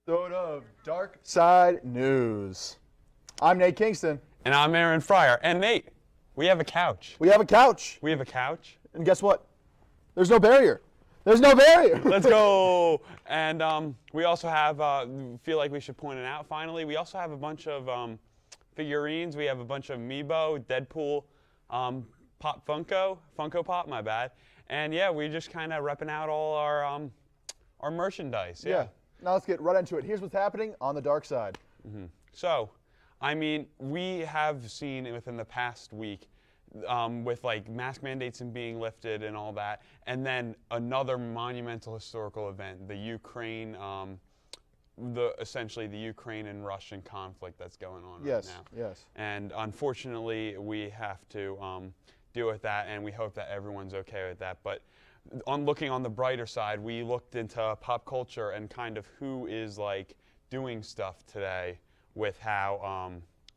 episode of Dark Side News. I'm Nate Kingston. And I'm Aaron Frier. And Nate, we have a couch. We have a couch. We have a couch. And guess what? There's no barrier. There's no barrier. Let's go. And we also have, feel like we should point it out finally, we also have a bunch of figurines. We have a bunch of Amiibo, Deadpool, Pop Funko Pop, my bad. And yeah, we're just kind of repping out all our merchandise. Yeah. Now let's get right into it. Here's what's happening on the dark side. Mm-hmm. So, I mean, we have seen within the past week, with like mask mandates and being lifted and all that, and then another monumental historical event, the Ukraine, essentially the Ukraine and Russian conflict that's going on right now. Yes. And unfortunately, we have to deal with that, and we hope that everyone's okay with that. But on looking on the brighter side, we looked into pop culture and kind of who is like doing stuff today with how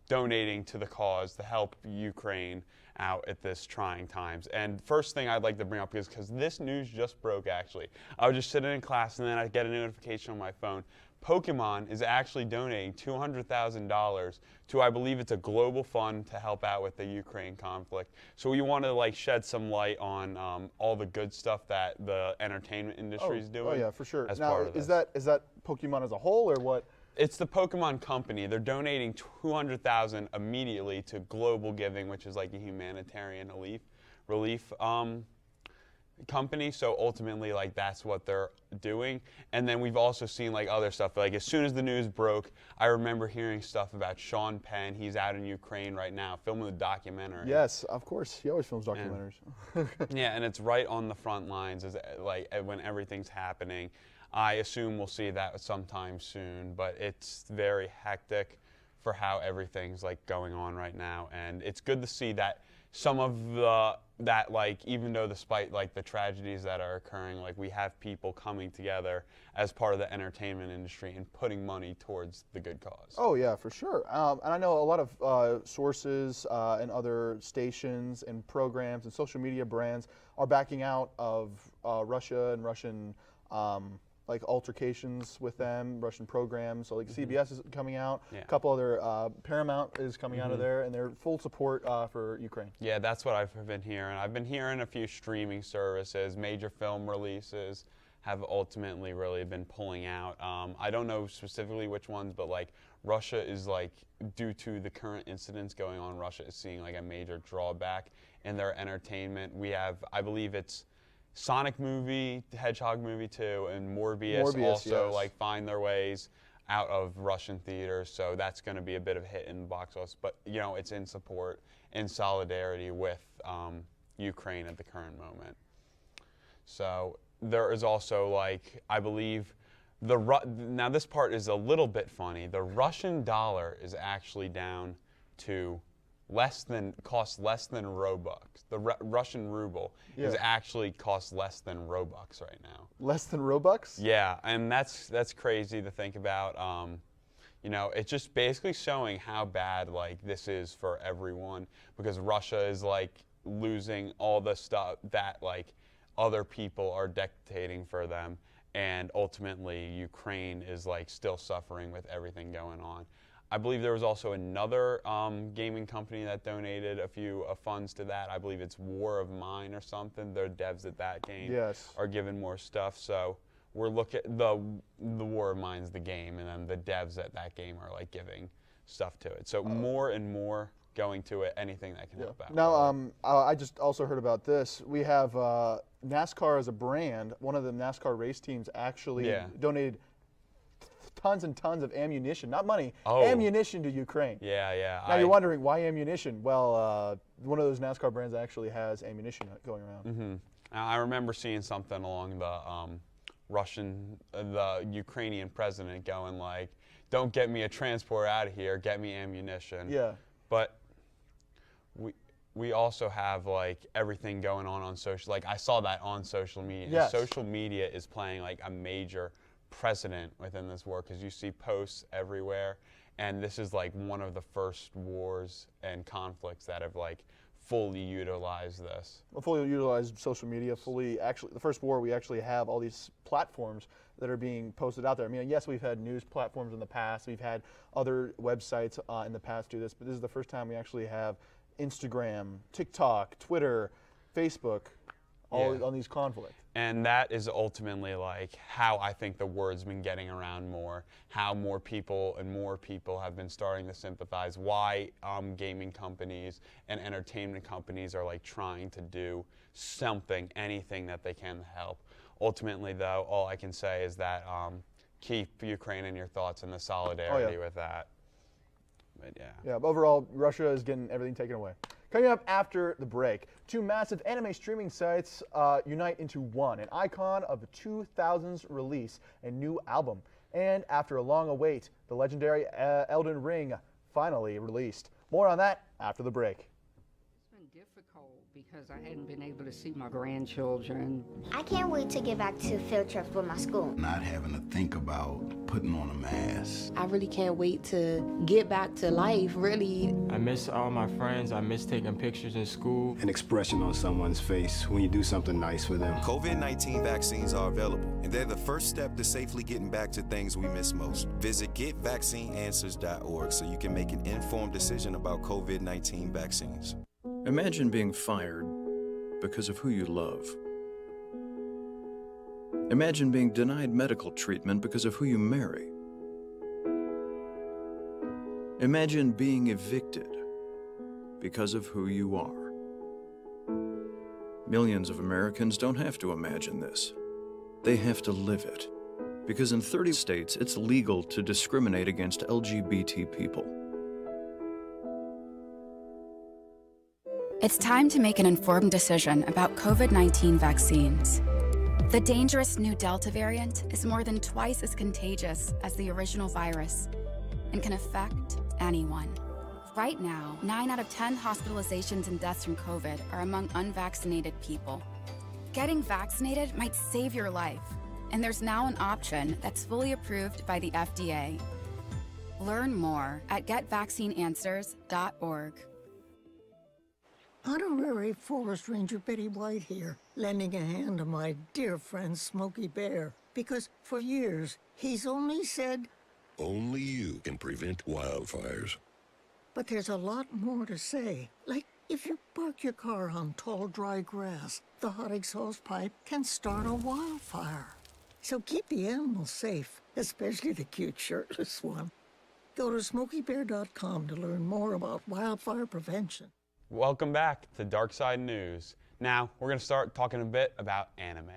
donating to the cause to help Ukraine out at this trying times. And first thing I'd like to bring up is because this news just broke actually. I was just sitting in class and then I get a notification on my phone. Pokemon is actually donating $200,000 to, I believe it's a global fund to help out with the Ukraine conflict. So we want to like shed some light on all the good stuff that the entertainment industry is doing. Oh yeah, for sure. As now, part of is this. that Pokemon as a whole or what? It's the Pokemon company. They're donating $200,000 immediately to Global Giving, which is like a humanitarian relief company. So ultimately, like that's what they're doing. And then we've also seen like other stuff. Like as soon as the news broke, I remember hearing stuff about Sean Penn. He's out in Ukraine right now, filming a documentary. Yes, of course. He always films documentaries. Yeah, and it's right on the front lines, as like when everything's happening. I assume we'll see that sometime soon, but it's very hectic for how everything's like going on right now, and it's good to see that some of that like even though despite like the tragedies that are occurring, like we have people coming together as part of the entertainment industry and putting money towards the good cause. Oh yeah, for sure. And I know a lot of sources and other stations and programs and social media brands are backing out of Russia and Russian like altercations with them, Russian programs. So like CBS is coming out, a couple other, Paramount is coming out of there, and they're full support for Ukraine. Yeah, that's what I've been hearing. I've been hearing a few streaming services, major film releases have ultimately really been pulling out. I don't know specifically which ones, but like Russia is like, due to the current incidents going on, Russia is seeing like a major drawback in their entertainment. We have, I believe it's Sonic movie, Hedgehog movie 2, and Morbius also like find their ways out of Russian theaters. So that's going to be a bit of a hit in the box office. But you know, it's in support, in solidarity with Ukraine at the current moment. So there is also like, I believe, now this part is a little bit funny. The Russian dollar is actually down to costs less than Robux. The Russian ruble is actually costs less than Robux right now. Less than Robux? Yeah, and that's crazy to think about. You know, it's just basically showing how bad like this is for everyone, because Russia is like losing all the stuff that like other people are dictating for them, and ultimately Ukraine is like still suffering with everything going on. I believe there was also another gaming company that donated a few funds to that. I believe it's War of Mine or something. The devs at that game are giving more stuff. So we're looking at the War of Mine's the game, and then the devs at that game are like giving stuff to it. So more and more going to it, anything that can help out. Now, I just also heard about this. We have NASCAR as a brand. One of the NASCAR race teams actually donated tons and tons of ammunition, not money, ammunition to Ukraine. Yeah. Now you're wondering why ammunition? Well, one of those NASCAR brands actually has ammunition going around. I remember seeing something along the Ukrainian president going like, "Don't get me a transport out of here, get me ammunition." Yeah. But we also have like everything going on social. Like I saw that on social media. Yes. Social media is playing like a major precedent within this war, because you see posts everywhere, and this is like one of the first wars and conflicts that have like fully utilize this. Fully utilize social media, the first war we actually have all these platforms that are being posted out there. I mean, yes, we've had news platforms in the past, we've had other websites in the past do this, but this is the first time we actually have Instagram, TikTok, Twitter, Facebook, all on these conflicts. And that is ultimately like how I think the word's been getting around more, how more people have been starting to sympathize, why gaming companies and entertainment companies are like trying to do something, anything that they can to help. Ultimately though, all I can say is that keep Ukraine in your thoughts and the solidarity with that. But but overall, Russia is getting everything taken away. Coming up after the break, two massive anime streaming sites unite into one, an icon of the 2000s release, a new album. And after a long await, the legendary Elden Ring finally released. More on that after the break. It's been difficult because I hadn't been able to see my grandchildren. I can't wait to get back to field trips with my school. Not having to think about putting on a mask. I really can't wait to get back to life, really. I miss all my friends. I miss taking pictures in school. An expression on someone's face when you do something nice for them. COVID-19 vaccines are available, and they're the first step to safely getting back to things we miss most. Visit getvaccineanswers.org so you can make an informed decision about COVID-19 vaccines. Imagine being fired because of who you love. Imagine being denied medical treatment because of who you marry. Imagine being evicted because of who you are. Millions of Americans don't have to imagine this. They have to live it. Because in 30 states, it's legal to discriminate against LGBT people. It's time to make an informed decision about COVID-19 vaccines. The dangerous new Delta variant is more than twice as contagious as the original virus and can affect anyone. Right now, 9 out of 10 hospitalizations and deaths from COVID are among unvaccinated people. Getting vaccinated might save your life, and there's now an option that's fully approved by the FDA. Learn more at getvaccineanswers.org. Honorary Forest Ranger Betty White here, lending a hand to my dear friend Smokey Bear. Because for years, he's only said, only you can prevent wildfires. But there's a lot more to say. Like, if you park your car on tall, dry grass, the hot exhaust pipe can start a wildfire. So keep the animals safe, especially the cute shirtless one. Go to SmokeyBear.com to learn more about wildfire prevention. Welcome back to Dark Side News. Now, we're going to start talking a bit about anime.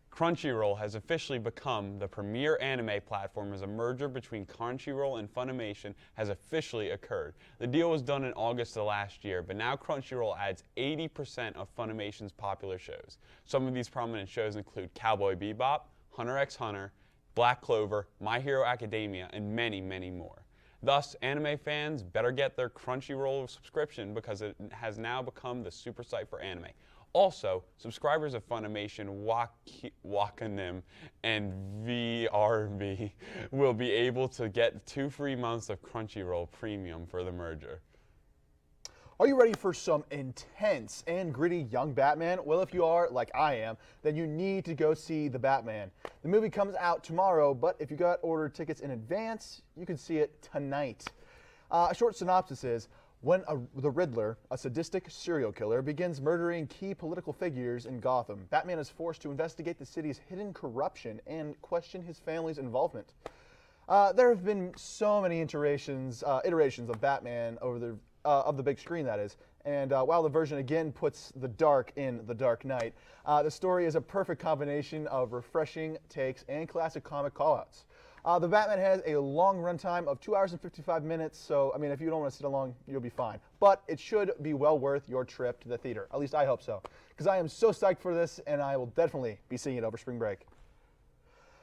Crunchyroll has officially become the premier anime platform as a merger between Crunchyroll and Funimation has officially occurred. The deal was done in August of last year, but now Crunchyroll adds 80% of Funimation's popular shows. Some of these prominent shows include Cowboy Bebop, Hunter x Hunter, Black Clover, My Hero Academia, and many, many more. Thus, anime fans better get their Crunchyroll subscription because it has now become the super site for anime. Also, subscribers of Funimation, Wakanim, and VRV will be able to get 2 free months of Crunchyroll Premium for the merger. Are you ready for some intense and gritty young Batman? Well, if you are, like I am, then you need to go see The Batman. The movie comes out tomorrow, but if you got ordered tickets in advance, you can see it tonight. A short synopsis is, when the Riddler, a sadistic serial killer, begins murdering key political figures in Gotham, Batman is forced to investigate the city's hidden corruption and question his family's involvement. There have been so many iterations of Batman over the big screen, that is. And while the version again puts the dark in The Dark Knight, the story is a perfect combination of refreshing takes and classic comic callouts. The Batman has a long runtime of 2 hours and 55 minutes, so I mean, if you don't want to sit along, you'll be fine. But it should be well worth your trip to the theater. At least I hope so, because I am so psyched for this, and I will definitely be seeing it over spring break.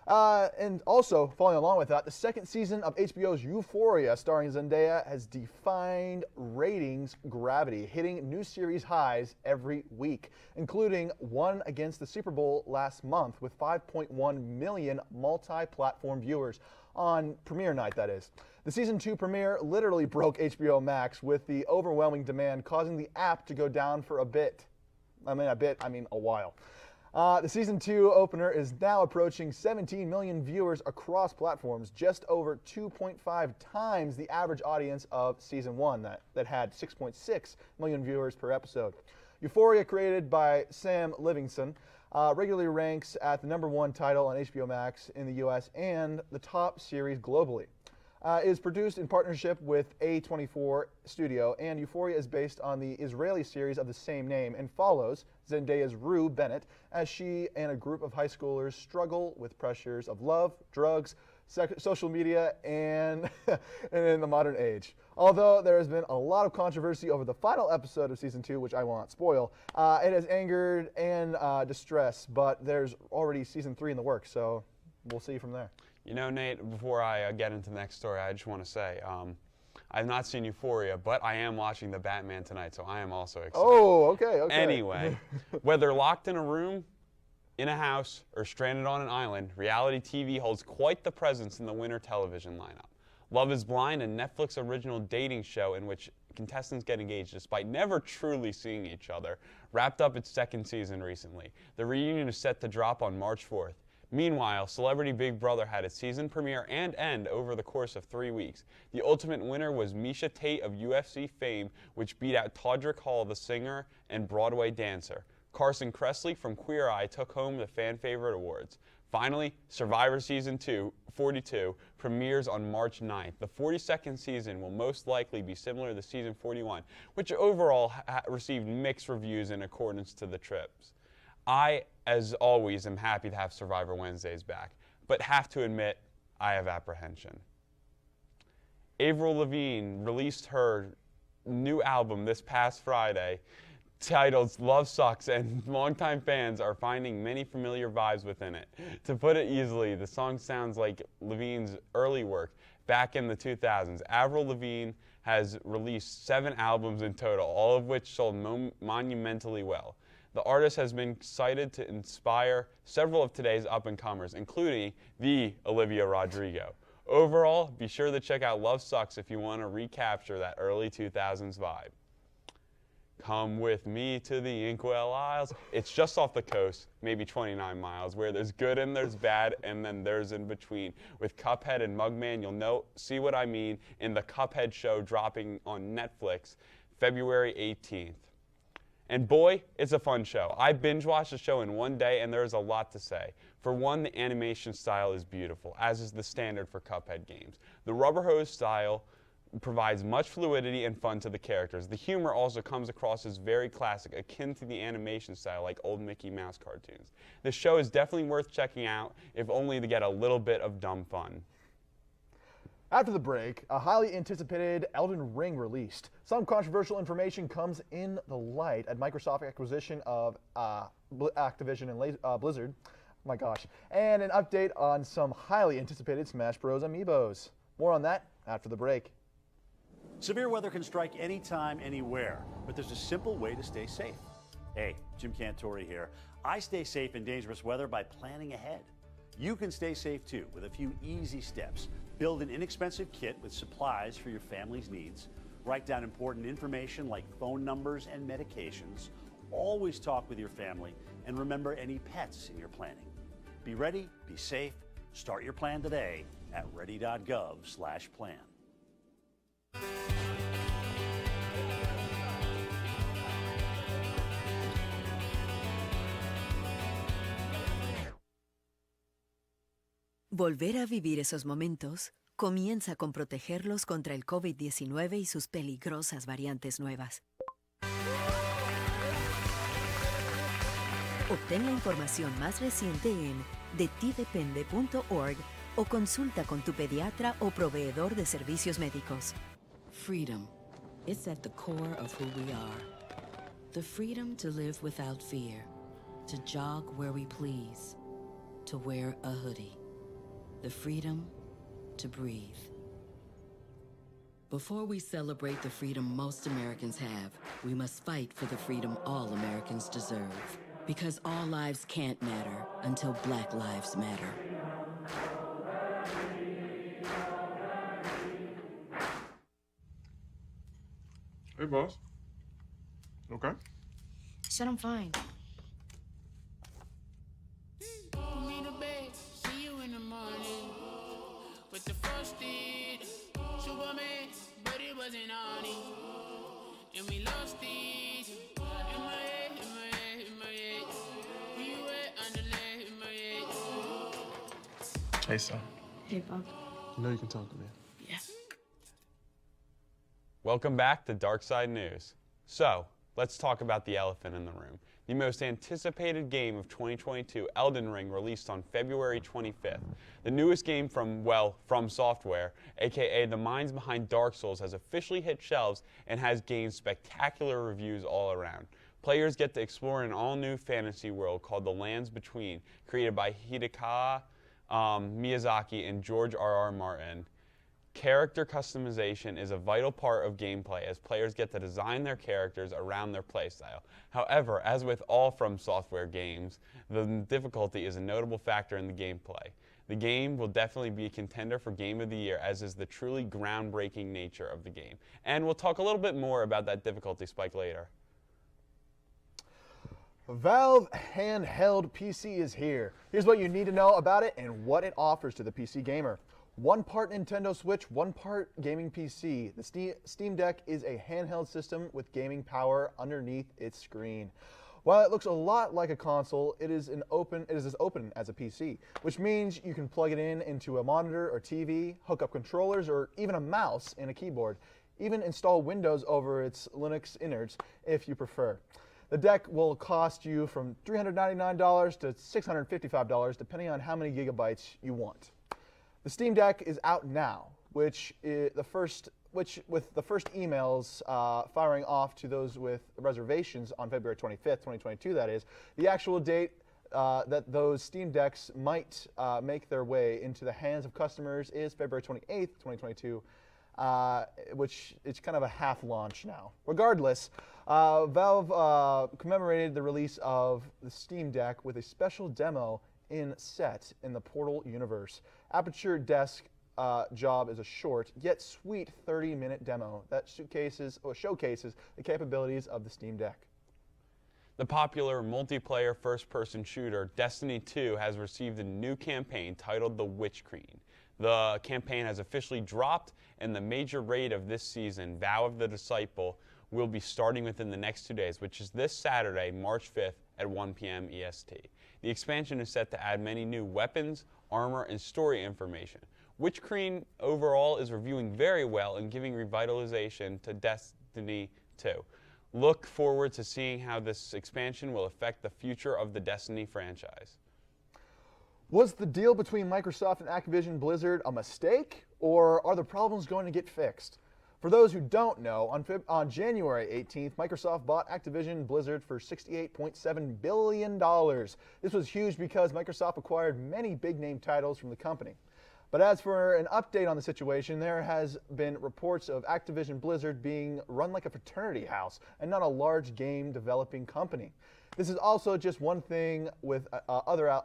And also, following along with that, the second season of HBO's Euphoria, starring Zendaya, has defined ratings gravity, hitting new series highs every week, including one against the Super Bowl last month with 5.1 million multi-platform viewers on premiere night, that is. The season 2 premiere literally broke HBO Max, with the overwhelming demand causing the app to go down for a bit. I mean a while. The season 2 opener is now approaching 17 million viewers across platforms, just over 2.5 times the average audience of season 1 that had 6.6 million viewers per episode. Euphoria, created by Sam Livingston, regularly ranks at the #1 title on HBO Max in the US and the top series globally. It is produced in partnership with A24 Studio, and Euphoria is based on the Israeli series of the same name and follows Zendaya's Rue Bennett as she and a group of high schoolers struggle with pressures of love, drugs, social media, and in the modern age. Although there has been a lot of controversy over the final episode of season 2, which I will not spoil, it has angered and distressed, but there's already season 3 in the works, so we'll see from there. You know, Nate, before I get into the next story, I just want to say, I've not seen Euphoria, but I am watching The Batman tonight, so I am also excited. Oh, okay. Anyway, whether locked in a room, in a house, or stranded on an island, reality TV holds quite the presence in the winter television lineup. Love is Blind, a Netflix original dating show in which contestants get engaged despite never truly seeing each other, wrapped up its second season recently. The reunion is set to drop on March 4th. Meanwhile, Celebrity Big Brother had its season premiere and end over the course of 3 weeks. The ultimate winner was Misha Tate of UFC fame, which beat out Todrick Hall, the singer and Broadway dancer. Carson Kressley from Queer Eye took home the fan favorite awards. Finally, Survivor Season 42 premieres on March 9th. The 42nd season will most likely be similar to Season 41, which overall received mixed reviews in accordance to the trips. I, as always, am happy to have Survivor Wednesdays back, but have to admit, I have apprehension. Avril Lavigne released her new album this past Friday, titled Love Sucks, and longtime fans are finding many familiar vibes within it. To put it easily, the song sounds like Lavigne's early work back in the 2000s. Avril Lavigne has released 7 albums in total, all of which sold monumentally well. The artist has been cited to inspire several of today's up-and-comers, including the Olivia Rodrigo. Overall, be sure to check out Love Sucks if you want to recapture that early 2000s vibe. Come with me to the Inkwell Isles. It's just off the coast, maybe 29 miles, where there's good and there's bad, and then there's in between. With Cuphead and Mugman, you'll see what I mean in the Cuphead show dropping on Netflix February 18th. And boy, it's a fun show. I binge-watched the show in one day, and there's a lot to say. For one, the animation style is beautiful, as is the standard for Cuphead games. The rubber hose style provides much fluidity and fun to the characters. The humor also comes across as very classic, akin to the animation style like old Mickey Mouse cartoons. This show is definitely worth checking out, if only to get a little bit of dumb fun. After the break, a highly anticipated Elden Ring released. Some controversial information comes in the light at Microsoft acquisition of Activision and Blizzard. Oh my gosh. And an update on some highly anticipated Smash Bros. Amiibos. More on that after the break. Severe weather can strike anytime, anywhere, but there's a simple way to stay safe. Hey, Jim Cantori here. I stay safe in dangerous weather by planning ahead. You can stay safe too with a few easy steps. Build an inexpensive kit with supplies for your family's needs. Write down important information like phone numbers and medications. Always talk with your family, and remember any pets in your planning. Be ready, be safe. Start your plan today at ready.gov/plan. Volver a vivir esos momentos comienza con protegerlos contra el COVID-19 y sus peligrosas variantes nuevas. Obtén la información más reciente en detidepende.org o consulta con tu pediatra o proveedor de servicios médicos. Freedom. It's at the core of who we are. The freedom to live without fear, to jog where we please, to wear a hoodie. the freedom to breathe. Before we celebrate the freedom most Americans have, we must fight for the freedom all Americans deserve. Because all lives can't matter until Black lives matter. Hey, boss. Okay? Said I'm fine. With the first did Superman, but it wasn't on it. And we lost it. In my head, in my head, in my head. Where you at? Underlay, in my head. Hey, son. Hey, Bob. You know you can talk to me. Yeah. Welcome back to Dark Side News. So, let's talk about the elephant in the room. The most anticipated game of 2022, Elden Ring, released on February 25th. The newest game from From Software, aka the minds behind Dark Souls, has officially hit shelves and has gained spectacular reviews all around. Players get to explore an all-new fantasy world called The Lands Between, created by Hideki Miyazaki and George R.R. Martin. Character customization is a vital part of gameplay as players get to design their characters around their playstyle. However, as with all From Software games, the difficulty is a notable factor in the gameplay. The game will definitely be a contender for Game of the Year, as is the truly groundbreaking nature of the game. And we'll talk a little bit more about that difficulty spike later. Valve handheld PC is here. Here's what you need to know about it and what it offers to the PC gamer. One part Nintendo Switch, one part gaming PC. The Steam Deck is a handheld system with gaming power underneath its screen. While it looks a lot like a console, it is as open as a PC, which means you can plug it into a monitor or TV, hook up controllers or even a mouse and a keyboard, even install Windows over its Linux innards if you prefer. The deck will cost you from $399 to $655 depending on how many gigabytes you want. The Steam Deck is out now, with the first emails firing off to those with reservations on February 25th, 2022, that is. The actual date that those Steam Decks might make their way into the hands of customers is February 28th, 2022, which is kind of a half launch now. Regardless, Valve commemorated the release of the Steam Deck with a special demo set in the Portal universe. Aperture Desk job is a short yet sweet 30-minute demo that showcases the capabilities of the Steam Deck. The popular multiplayer first-person shooter Destiny 2 has received a new campaign titled The Witch Queen. The campaign has officially dropped, and the major raid of this season, Vow of the Disciple, will be starting within the next 2 days, which is this Saturday, March 5th at 1 p.m. EST. The expansion is set to add many new weapons, armor, and story information. Witch Queen overall is reviewing very well and giving revitalization to Destiny 2. Look forward to seeing how this expansion will affect the future of the Destiny franchise. Was the deal between Microsoft and Activision Blizzard a mistake, or are the problems going to get fixed? For those who don't know, on January 18th, Microsoft bought Activision Blizzard for $68.7 billion. This was huge because Microsoft acquired many big-name titles from the company. But as for an update on the situation, there has been reports of Activision Blizzard being run like a fraternity house and not a large game developing company. This is also just one thing with other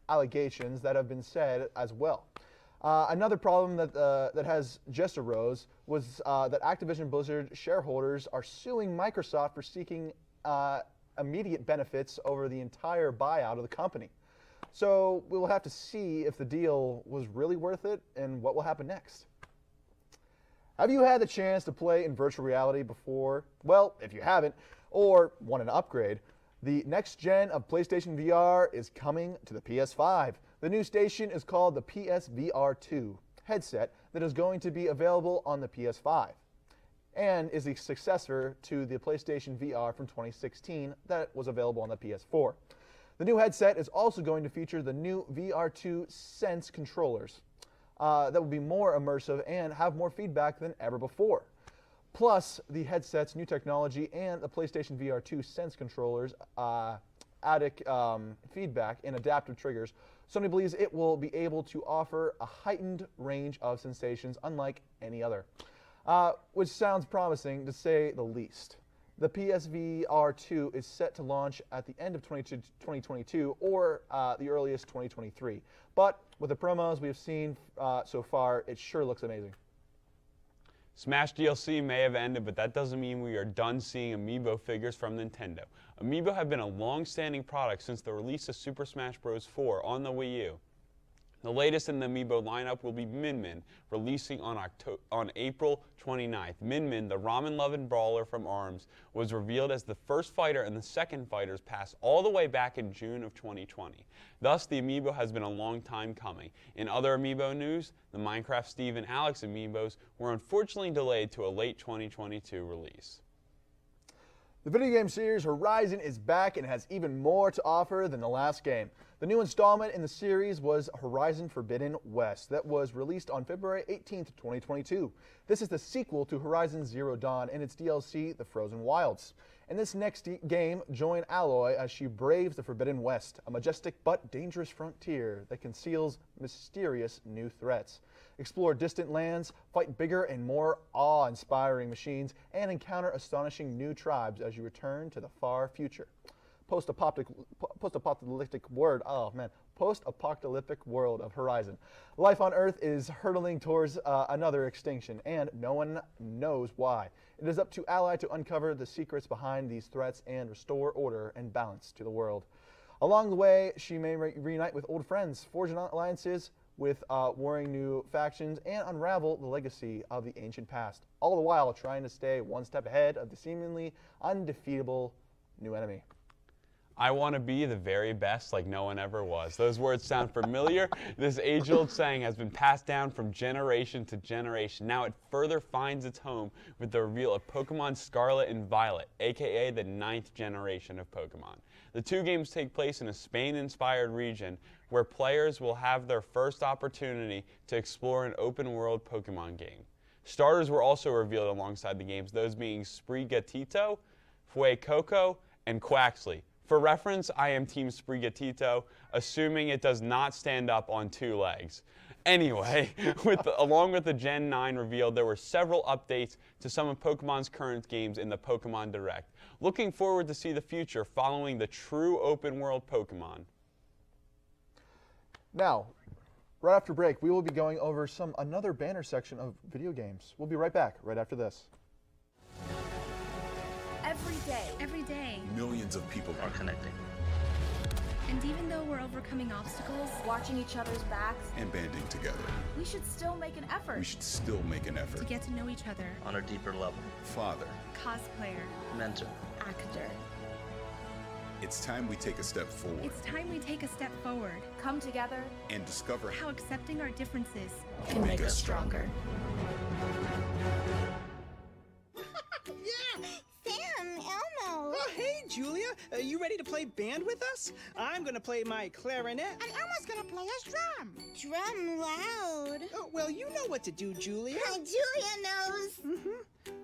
allegations that have been said as well. Another problem that has just arose was that Activision Blizzard shareholders are suing Microsoft for seeking immediate benefits over the entire buyout of the company. So we will have to see if the deal was really worth it and what will happen next. Have you had the chance to play in virtual reality before? Well, if you haven't, or want an upgrade, the next gen of PlayStation VR is coming to the PS5. The new station is called the PSVR 2 headset that is going to be available on the PS5 and is the successor to the PlayStation VR from 2016 that was available on the PS4. The new headset is also going to feature the new VR2 Sense controllers that will be more immersive and have more feedback than ever before. Plus, the headset's new technology and the PlayStation VR2 Sense controllers feedback and adaptive triggers, Sony believes it will be able to offer a heightened range of sensations unlike any other, which sounds promising to say the least. The PSVR 2 is set to launch at the end of 2022 or the earliest 2023. But with the promos we have seen so far, it sure looks amazing. Smash DLC may have ended, but that doesn't mean we are done seeing Amiibo figures from Nintendo. Amiibo have been a long-standing product since the release of Super Smash Bros. 4 on the Wii U. The latest in the Amiibo lineup will be Min Min, releasing on April 29th. Min Min, the ramen-loving brawler from ARMS, was revealed as the first fighter and the second fighter's pass all the way back in June of 2020. Thus, the Amiibo has been a long time coming. In other Amiibo news, the Minecraft Steve and Alex Amiibos were unfortunately delayed to a late 2022 release. The video game series Horizon is back and has even more to offer than the last game. The new installment in the series was Horizon Forbidden West that was released on February 18th, 2022. This is the sequel to Horizon Zero Dawn and its DLC, The Frozen Wilds. In this next game, join Aloy as she braves the Forbidden West, a majestic but dangerous frontier that conceals mysterious new threats. Explore distant lands, fight bigger and more awe-inspiring machines, and encounter astonishing new tribes as you return to the far future. Post-apocalyptic world of Horizon. Life on Earth is hurtling towards another extinction, and no one knows why. It is up to Ally to uncover the secrets behind these threats and restore order and balance to the world. Along the way, she may reunite with old friends, forge alliances with warring new factions, and unravel the legacy of the ancient past, all the while trying to stay one step ahead of the seemingly undefeatable new enemy. I want to be the very best like no one ever was. Those words sound familiar. This age-old saying has been passed down from generation to generation. Now it further finds its home with the reveal of Pokemon Scarlet and Violet, aka the 9th generation of Pokemon. The two games take place in a Spain-inspired region where players will have their first opportunity to explore an open-world Pokemon game. Starters were also revealed alongside the games, those being Sprigatito, Fuecoco, and Quaxley. For reference, I am Team Sprigatito, assuming it does not stand up on two legs. Anyway, along with the Gen 9 reveal, there were several updates to some of Pokemon's current games in the Pokemon Direct. Looking forward to see the future following the true open-world Pokemon. Now, right after break, we will be going over another banner section of video games. We'll be right back right after this. Every day, Millions of people are connecting. and even though we're overcoming obstacles, watching each other's backs, And banding together. we should still make an effort. We should still make an to effort. get to know each other, On a deeper level. Father, cosplayer, Mentor. Actor. it's time we take a step forward it's time we take a step forward. Come together. and discover How accepting our differences can make us stronger. Yeah, Sam, Elmo. Oh, hey, Julia. You ready to play band with us? I'm gonna play my clarinet. And Elmo's gonna play his drum. Drum loud. Oh, well, you know what to do, Julia. Julia knows.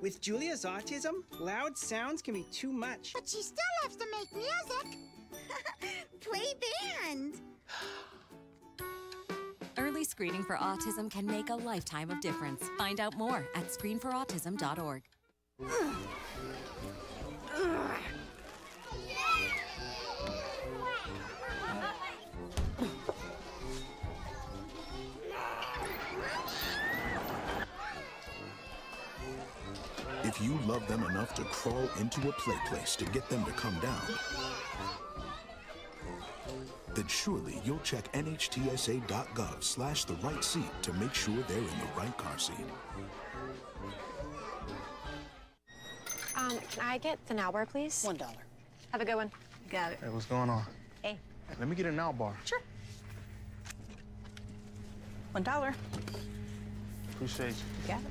With Julia's autism, loud sounds can be too much. But she still loves to make music. Play band. Early screening for autism can make a lifetime of difference. Find out more at screenforautism.org. If you love them enough to crawl into a play place to get them to come down, then surely you'll check nhtsa.gov/the-right seat to make sure they're in the right car seat. Can I get the now bar, please? $1. Have a good one. Got it. Hey, what's going on? Hey. Let me get a now bar. Sure. $1. Appreciate you. You got it.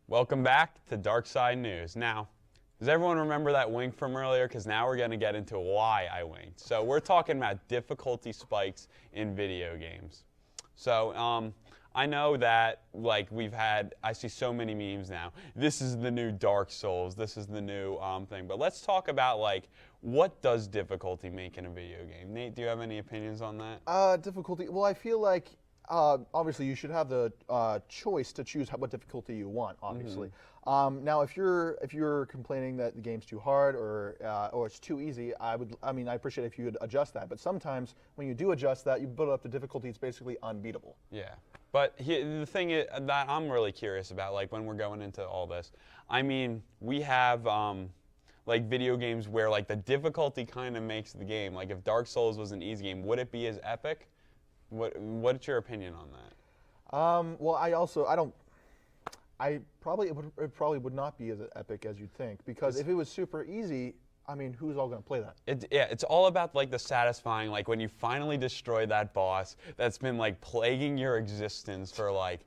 Welcome back to Dark Side News. Now, Does everyone remember that wink from earlier? Because now we're going to get into why I winked. So we're talking about difficulty spikes in video games. So I know that like I see so many memes now. This is the new Dark Souls. This is the new thing. But let's talk about like what does difficulty make in a video game? Nate, do you have any opinions on that? Difficulty. Well, I feel like obviously you should have the choice to choose what difficulty you want. Obviously. Now, if you're complaining that the game's too hard or it's too easy, I appreciate if you would adjust that. But sometimes when you do adjust that, you build up the difficulty. It's basically unbeatable. Yeah. But the thing is, that I'm really curious about, like when we're going into all this, I mean, we have like video games where like the difficulty kind of makes the game. Like if Dark Souls was an easy game, would it be as epic? What's your opinion on that? Well, it probably would not be as epic as you'd think, because if it was super easy, I mean, who's all going to play that? It's all about like the satisfying, like when you finally destroy that boss that's been like plaguing your existence for like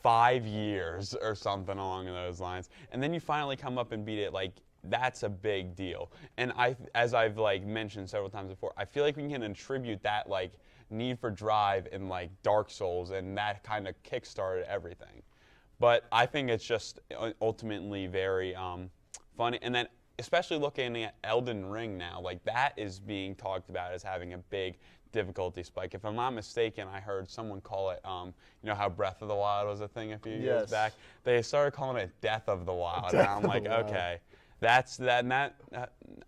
5 years or something along those lines, and then you finally come up and beat it. Like that's a big deal. And as I've like mentioned several times before, I feel like we can attribute that like need for drive in like Dark Souls, and that kind of kickstarted everything. But I think it's just ultimately very funny. And then especially looking at Elden Ring now, like that is being talked about as having a big difficulty spike. If I'm not mistaken, I heard someone call it, you know how Breath of the Wild was a thing a few years back? They started calling it Death of the Wild. And I'm like, okay, that's that.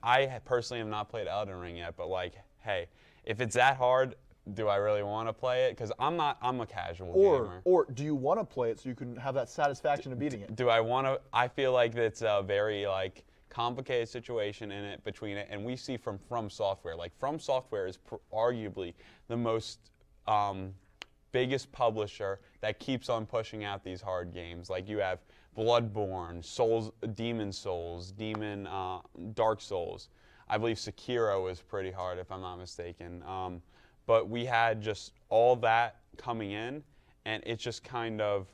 I personally have not played Elden Ring yet, but like, hey, if it's that hard, do I really want to play it? Because I'm a casual gamer. Or do you want to play it so you can have that satisfaction of beating it? Do I want to? I feel like it's a very like complicated situation in it between it, and we see from Software. Like From Software is arguably the most biggest publisher that keeps on pushing out these hard games. Like you have Bloodborne, Demon Souls, Dark Souls. I believe Sekiro is pretty hard if I'm not mistaken. But we had just all that coming in, and it's just kind of,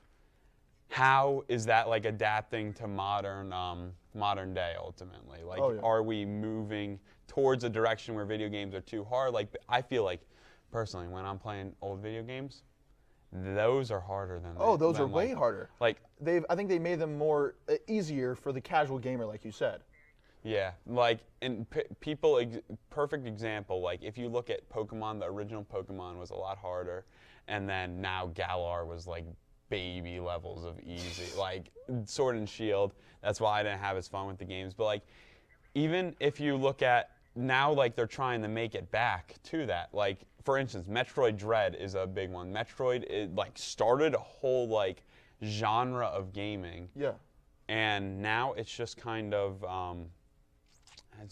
how is that like adapting to modern day ultimately? Like, are we moving towards a direction where video games are too hard? Like, I feel like, personally, when I'm playing old video games, those are harder than those are way harder. Like I think they made them more easier for the casual gamer, like you said. Yeah, like, and perfect example, like, if you look at Pokemon, the original Pokemon was a lot harder, and then now Galar was, like, baby levels of easy. Like, Sword and Shield, that's why I didn't have as fun with the games, but, like, even if you look at, now, like, they're trying to make it back to that. Like, for instance, Metroid Dread is a big one. Metroid, it, like, started a whole, like, genre of gaming. Yeah. And now it's just kind of,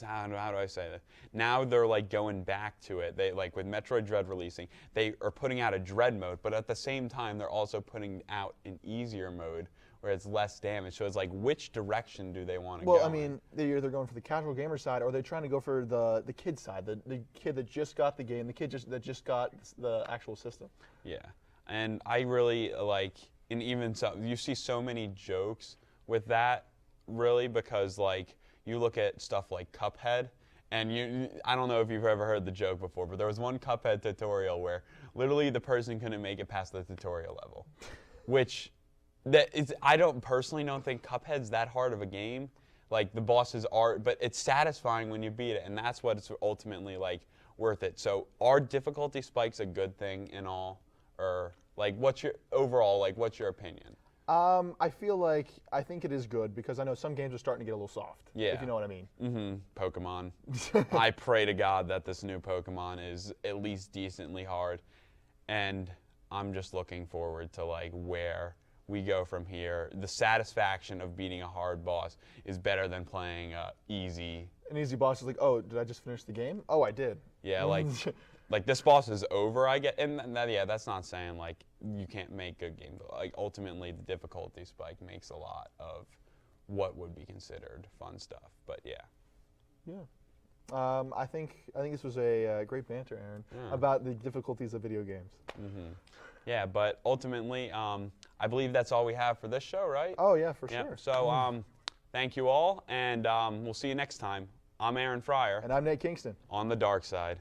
how do I say that? Now they're like going back to it. They like with Metroid Dread releasing, they are putting out a Dread mode, but at the same time they're also putting out an easier mode where it's less damage. So it's like, which direction do they want to go? Well, I mean, they're either going for the casual gamer side, or they're trying to go for the kid side, the kid that just got the game, the kid that just got the actual system. Yeah, and I really like, and even so, you see so many jokes with that, really, because like, you look at stuff like Cuphead, and I don't know if you've ever heard the joke before, but there was one Cuphead tutorial where literally the person couldn't make it past the tutorial level, which I don't think Cuphead's that hard of a game. Like the bosses are, but it's satisfying when you beat it, and that's what it's ultimately like worth it. So are difficulty spikes a good thing in all, or like what's your opinion? I think it is good, because I know some games are starting to get a little soft. Yeah. If you know what I mean. Mm-hmm. Pokemon. I pray to God that this new Pokemon is at least decently hard, and I'm just looking forward to like where we go from here. The satisfaction of beating a hard boss is better than playing easy. An easy boss is like, oh, did I just finish the game? Oh, I did. Yeah, like. Like, this boss is over, I get, and that's not saying, like, you can't make good game, but, like, ultimately, the difficulty spike makes a lot of what would be considered fun stuff, but yeah. Yeah. I think this was a great banter, Aaron, about the difficulties of video games. Mm-hmm. Yeah, but ultimately, I believe that's all we have for this show, right? Oh, yeah, for sure. So, Thank you all, and we'll see you next time. I'm Aaron Frier. And I'm Nate Kingston. On the dark side.